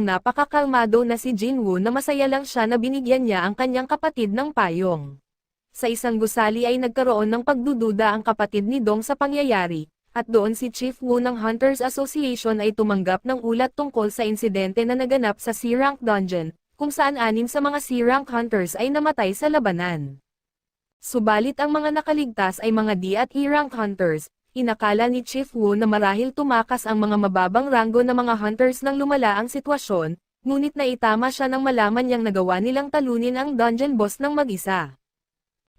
napakakalmado na si Jinwoo na masaya lang siya na binigyan niya ang kanyang kapatid ng payong. Sa isang gusali ay nagkaroon ng pagdududa ang kapatid ni Dong sa pangyayari, at doon si Chief Woo ng Hunters Association ay tumanggap ng ulat tungkol sa insidente na naganap sa C-Rank Dungeon, kung saan 6 sa mga C-Rank Hunters ay namatay sa labanan. Subalit ang mga nakaligtas ay mga D at E-Rank Hunters. Inakala ni Chief Woo na marahil tumakas ang mga mababang ranggo na mga hunters nang lumala ang sitwasyon, ngunit naitama siya nang malaman niyang nagawa nilang talunin ang dungeon boss ng mag-isa.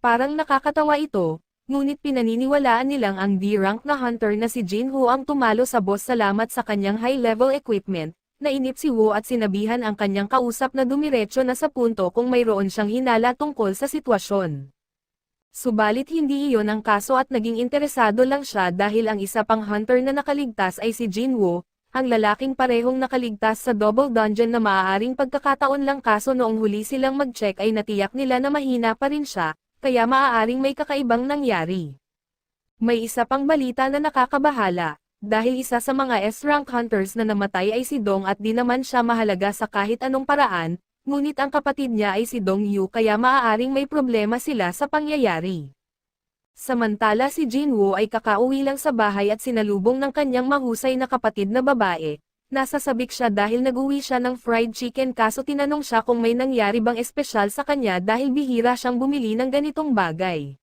Parang nakakatawa ito, ngunit pinaniniwalaan nilang ang D-rank na hunter na si Jinwoo ang tumalo sa boss salamat sa kanyang high-level equipment. Nainip si Woo at sinabihan ang kanyang kausap na dumiretso na sa punto kung mayroon siyang hinala tungkol sa sitwasyon. Subalit hindi iyon ang kaso at naging interesado lang siya dahil ang isa pang hunter na nakaligtas ay si Jinwoo, ang lalaking parehong nakaligtas sa double dungeon na maaaring pagkakataon lang kaso noong huli silang mag-check ay natiyak nila na mahina pa rin siya, kaya maaaring may kakaibang nangyari. May isa pang balita na nakakabahala, dahil isa sa mga S-rank hunters na namatay ay si Dong at di naman siya mahalaga sa kahit anong paraan, ngunit ang kapatid niya ay si Dong Yu kaya maaaring may problema sila sa pangyayari. Samantala si Jinwoo ay kakauwi lang sa bahay at sinalubong ng kanyang mahusay na kapatid na babae. Nasasabik siya dahil nag-uwi siya ng fried chicken kaso tinanong siya kung may nangyari bang espesyal sa kanya dahil bihira siyang bumili ng ganitong bagay.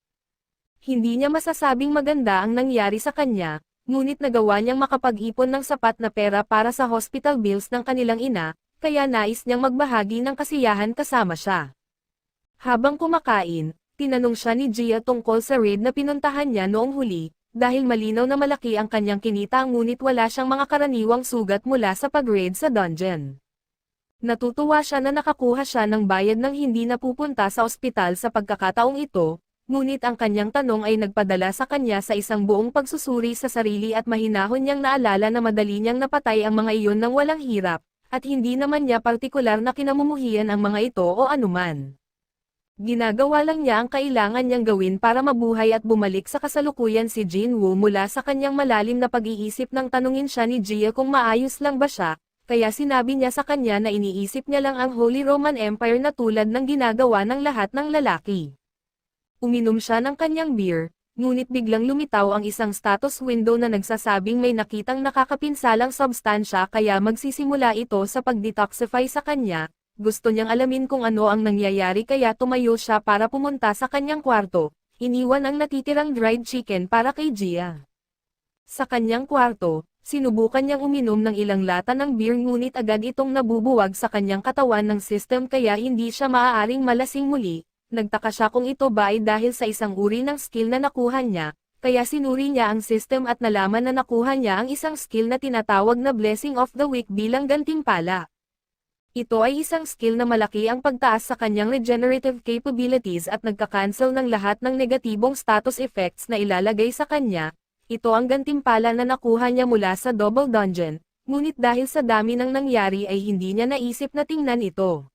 Hindi niya masasabing maganda ang nangyari sa kanya, ngunit nagawa niyang makapag-ipon ng sapat na pera para sa hospital bills ng kanilang ina, kaya nais niyang magbahagi ng kasiyahan kasama siya. Habang kumakain, tinanong siya ni Gia tungkol sa raid na pinuntahan niya noong huli, dahil malinaw na malaki ang kanyang kinita ngunit wala siyang mga karaniwang sugat mula sa pag-raid sa dungeon. Natutuwa siya na nakakuha siya ng bayad nang hindi napupunta sa ospital sa pagkakataong ito, ngunit ang kanyang tanong ay nagpadala sa kanya sa isang buong pagsusuri sa sarili at mahinahon niyang naalala na madali niyang napatay ang mga iyon nang walang hirap, at hindi naman niya partikular na kinamumuhian ang mga ito o anuman. Ginagawa lang niya ang kailangan niyang gawin para mabuhay at bumalik sa kasalukuyan si Jinwoo mula sa kanyang malalim na pag-iisip nang tanungin siya ni Gia kung maayos lang ba siya, kaya sinabi niya sa kanya na iniisip niya lang ang Holy Roman Empire na tulad ng ginagawa ng lahat ng lalaki. Uminom siya ng kanyang beer, ngunit biglang lumitaw ang isang status window na nagsasabing may nakitang nakakapinsalang substansya kaya magsisimula ito sa pag-detoxify sa kanya. Gusto niyang alamin kung ano ang nangyayari kaya tumayo siya para pumunta sa kanyang kwarto, iniwan ang natitirang dried chicken para kay Gia. Sa kanyang kwarto, sinubukan niyang uminom ng ilang lata ng beer ngunit agad itong nabubuwag sa kanyang katawan ng system kaya hindi siya maaaring malasing muli. Nagtaka siya kung ito ba ay dahil sa isang uri ng skill na nakuha niya, kaya sinuri niya ang system at nalaman na nakuha niya ang isang skill na tinatawag na Blessing of the Weak bilang gantimpala. Ito ay isang skill na malaki ang pagtaas sa kanyang regenerative capabilities at nagka-cancel ng lahat ng negatibong status effects na ilalagay sa kanya. Ito ang gantimpala na nakuha niya mula sa Double Dungeon, ngunit dahil sa dami ng nangyari ay hindi niya naisip na tingnan ito.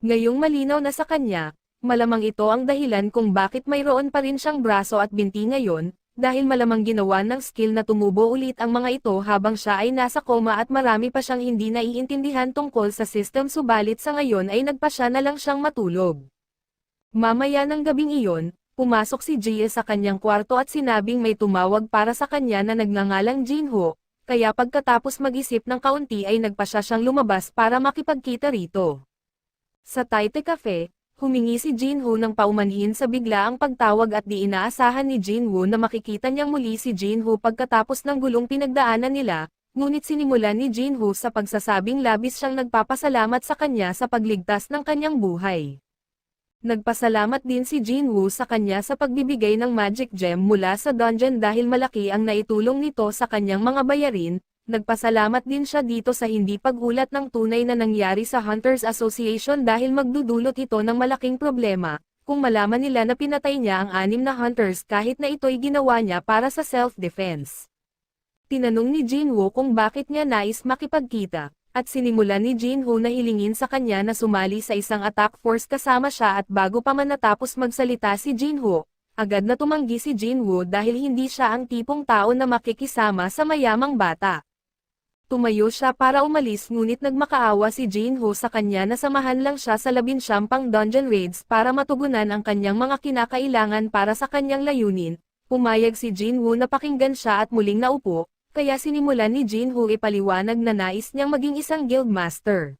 Ngayong malinaw na sa kanya, malamang ito ang dahilan kung bakit mayroon pa rin siyang braso at binti ngayon, dahil malamang ginawa ng skill na tumubo ulit ang mga ito habang siya ay nasa koma at marami pa siyang hindi naiintindihan tungkol sa system subalit sa ngayon ay nagpasya na lang siyang matulog. Mamaya ng gabing iyon, pumasok si Gia sa kanyang kwarto at sinabing may tumawag para sa kanya na nagngangalang Jinwoo, kaya pagkatapos mag-isip ng kaunti ay nagpasya siyang lumabas para makipagkita rito. Sa Taite Cafe, humingi si Jinwoo ng paumanhin sa biglaang pagtawag at di inaasahan ni Jinwoo na makikita niyang muli si Jinwoo pagkatapos ng gulong pinagdaanan nila, ngunit sinimulan ni Jinwoo sa pagsasabing labis siyang nagpapasalamat sa kanya sa pagligtas ng kanyang buhay. Nagpasalamat din si Jinwoo sa kanya sa pagbibigay ng magic gem mula sa dungeon dahil malaki ang naitulong nito sa kanyang mga bayarin. Nagpasalamat din siya dito sa hindi pag-ulat ng tunay na nangyari sa Hunters Association dahil magdudulot ito ng malaking problema, kung malaman nila na pinatay niya ang 6 na hunters kahit na ito'y ginawa niya para sa self-defense. Tinanong ni Jinwoo kung bakit niya nais makipagkita, at sinimulan ni Jinwoo na hilingin sa kanya na sumali sa isang attack force kasama siya at bago pa man natapos magsalita si Jinwoo, agad na tumanggi si Jinwoo dahil hindi siya ang tipong tao na makikisama sa mayamang bata. Tumayo siya para umalis ngunit nagmakaawa si Jinho sa kanya na samahan lang siya sa 19 pang dungeon raids para matugunan ang kanyang mga kinakailangan para sa kanyang layunin. Pumayag si Jinho na pakinggan siya at muling naupo, kaya sinimulan ni Jinho ipaliwanag na nais niyang maging isang guildmaster.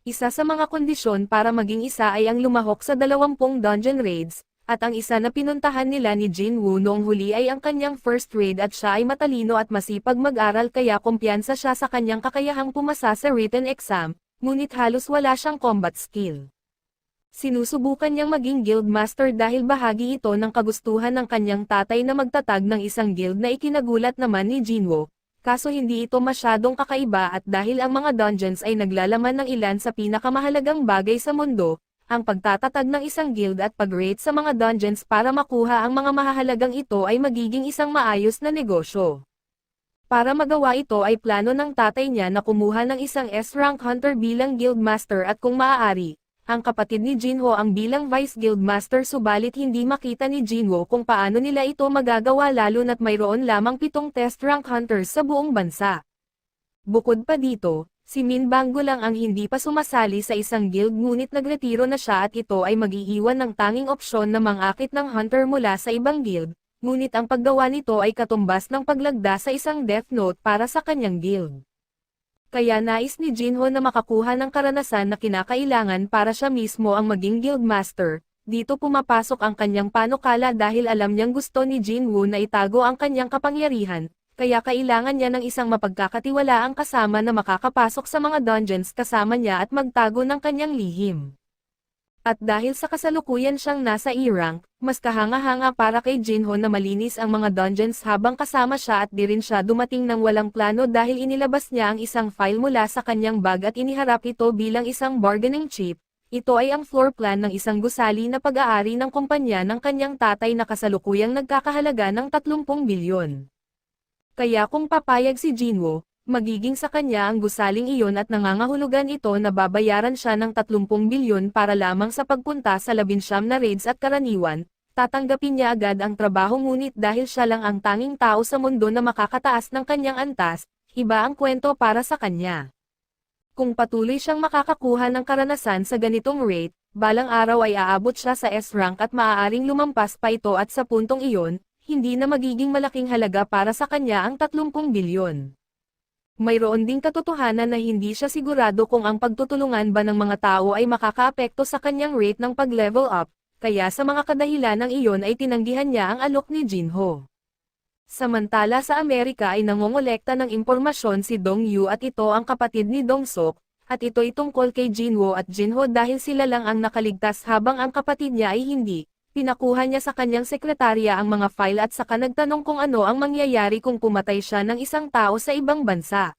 Isa sa mga kondisyon para maging isa ay ang lumahok sa 20 dungeon raids, at ang isa na pinuntahan nila ni Jinwoo noong huli ay ang kanyang first raid at siya ay matalino at masipag mag-aral kaya kumpiyansa siya sa kanyang kakayahang pumasa sa written exam, ngunit halos wala siyang combat skill. Sinusubukan niyang maging guildmaster dahil bahagi ito ng kagustuhan ng kanyang tatay na magtatag ng isang guild na ikinagulat naman ni Jinwoo, kaso hindi ito masyadong kakaiba at dahil ang mga dungeons ay naglalaman ng ilan sa pinakamahalagang bagay sa mundo, ang pagtatatag ng isang guild at pag-rate sa mga dungeons para makuha ang mga mahahalagang ito ay magiging isang maayos na negosyo. Para magawa ito ay plano ng tatay niya na kumuha ng isang S-rank hunter bilang guildmaster at kung maaari, ang kapatid ni Jinho ang bilang vice guildmaster subalit hindi makita ni Jinho kung paano nila ito magagawa lalo na't mayroon lamang 7 test rank hunters sa buong bansa. Bukod pa dito, si Min Banggo lang ang hindi pa sumasali sa isang guild ngunit nagretiro na siya at ito ay mag-iiwan ng tanging opsyon na mangakit ng hunter mula sa ibang guild, ngunit ang paggawa nito ay katumbas ng paglagda sa isang death note para sa kanyang guild. Kaya nais ni Jinho na makakuha ng karanasan na kinakailangan para siya mismo ang maging guildmaster. Dito pumapasok ang kanyang panukala dahil alam niyang gusto ni Jinwoo na itago ang kanyang kapangyarihan, kaya kailangan niya ng isang mapagkakatiwalaang kasama na makakapasok sa mga dungeons kasama niya at magtago ng kanyang lihim. At dahil sa kasalukuyan siyang nasa E-rank, mas kahanga-hanga para kay Jinho na malinis ang mga dungeons habang kasama siya at di rin siya dumating ng walang plano dahil inilabas niya ang isang file mula sa kanyang bag at iniharap ito bilang isang bargaining chip. Ito ay ang floor plan ng isang gusali na pag-aari ng kumpanya ng kanyang tatay na kasalukuyang nagkakahalaga ng 30 bilyon. Kaya kung papayag si Jinho, magiging sa kanya ang gusaling iyon at nangangahulugan ito na babayaran siya ng 30 bilyon para lamang sa pagpunta sa 19 na raids at karaniwan, tatanggapin niya agad ang trabaho ngunit dahil siya lang ang tanging tao sa mundo na makakataas ng kanyang antas, iba ang kwento para sa kanya. Kung patuloy siyang makakakuha ng karanasan sa ganitong rate, balang araw ay aabot siya sa S-rank at maaaring lumampas pa ito at sa puntong iyon, hindi na magiging malaking halaga para sa kanya ang 30 bilyon. Mayroon ding katotohanan na hindi siya sigurado kung ang pagtutulungan ba ng mga tao ay makakaapekto sa kanyang rate ng pag-level up, kaya sa mga kadahilan ng iyon ay tinanggihan niya ang alok ni Jinho. Samantala sa Amerika ay nangongolekta ng impormasyon si Dong Yu at ito ang kapatid ni Dong Sok, at ito'y tungkol kay Jinho at Jinho dahil sila lang ang nakaligtas habang ang kapatid niya ay hindi. Pinakuha niya sa kanyang sekretarya ang mga file at saka nagtanong kung ano ang mangyayari kung pumatay siya ng isang tao sa ibang bansa.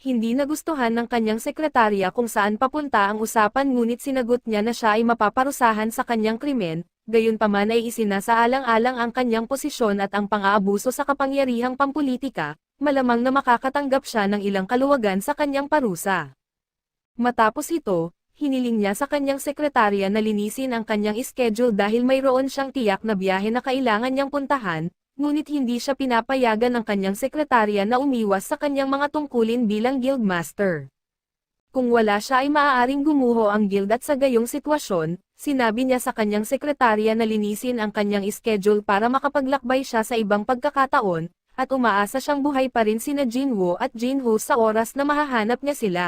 Hindi nagustuhan ng kanyang sekretarya kung saan papunta ang usapan ngunit sinagot niya na siya ay mapaparusahan sa kanyang krimen, gayunpaman ay isinasaalang-alang ang kanyang posisyon at ang pang-aabuso sa kapangyarihang pampulitika, malamang na makakatanggap siya ng ilang kaluwagan sa kanyang parusa. Matapos ito, hiniling niya sa kanyang sekretarya na linisin ang kanyang schedule dahil mayroon siyang tiyak na biyahe na kailangan niyang puntahan, ngunit hindi siya pinapayagan ng kanyang sekretarya na umiwas sa kanyang mga tungkulin bilang guildmaster. Kung wala siya ay maaaring gumuho ang guild at sa gayong sitwasyon, sinabi niya sa kanyang sekretarya na linisin ang kanyang schedule para makapaglakbay siya sa ibang pagkakataon, at umaasa siyang buhay pa rin sina Jinwoo at Jinho sa oras na mahahanap niya sila.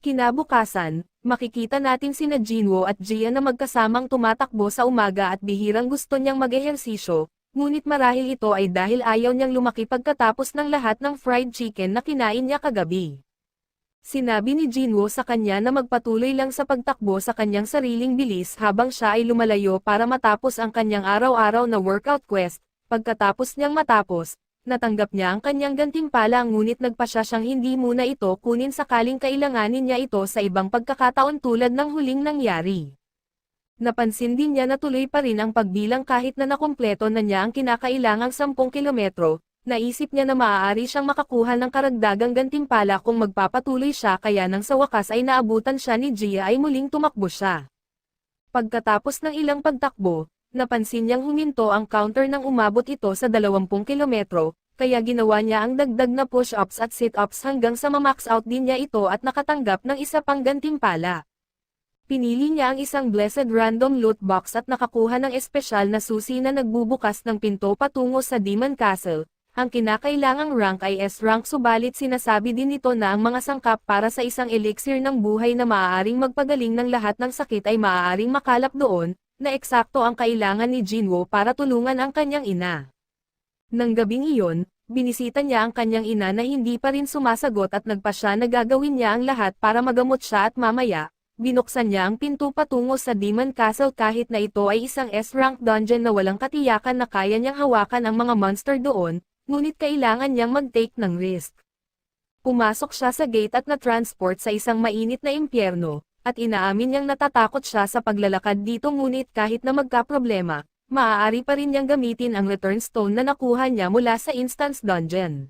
Kinabukasan, makikita natin sina Jinwoo at Jia na magkasamang tumatakbo sa umaga at bihirang gusto niyang mag-ehersisyo, ngunit marahil ito ay dahil ayaw niyang lumaki pagkatapos ng lahat ng fried chicken na kinain niya kagabi. Sinabi ni Jinwoo sa kanya na magpatuloy lang sa pagtakbo sa kanyang sariling bilis habang siya ay lumalayo para matapos ang kanyang araw-araw na workout quest. Pagkatapos niyang matapos, natanggap niya ang kanyang gantimpala ngunit nagpasya siyang hindi muna ito kunin sakaling kailanganin niya ito sa ibang pagkakataon tulad ng huling nangyari. Napansin din niya na tuloy pa rin ang pagbilang kahit na nakumpleto na niya ang kinakailangang 10 kilometro, naisip niya na maaari siyang makakuha ng karagdagang gantimpala kung magpapatuloy siya kaya nang sa wakas ay naabutan siya ni Jia ay muling tumakbo siya. Pagkatapos ng ilang pagtakbo, napansin niyang huminto ang counter nang umabot ito sa 20 kilometro, Kaya ginawa niya ang dagdag na push-ups at sit-ups hanggang sa ma-max out din niya ito at nakatanggap ng isa pang gantimpala. Pinili niya ang isang blessed random loot box at nakakuha ng espesyal na susi na nagbubukas ng pinto patungo sa Demon Castle. Ang kinakailangang rank ay S-rank subalit sinasabi din nito na ang mga sangkap para sa isang elixir ng buhay na maaaring magpagaling ng lahat ng sakit ay maaaring makalap doon, na eksakto ang kailangan ni Jinwoo para tulungan ang kanyang ina. Nang gabing iyon, binisita niya ang kanyang ina na hindi pa rin sumasagot at nagpasya na gagawin niya ang lahat para magamot siya at mamaya, binuksan niya ang pinto patungo sa Demon Castle kahit na ito ay isang S-rank dungeon na walang katiyakan na kaya niyang hawakan ang mga monster doon, ngunit kailangan niyang mag-take ng risk. Pumasok siya sa gate at na-transport sa isang mainit na impyerno, at inaamin niyang natatakot siya sa paglalakad dito ngunit kahit na magkaproblema, maaari pa rin niyang gamitin ang return stone na nakuha niya mula sa instance dungeon.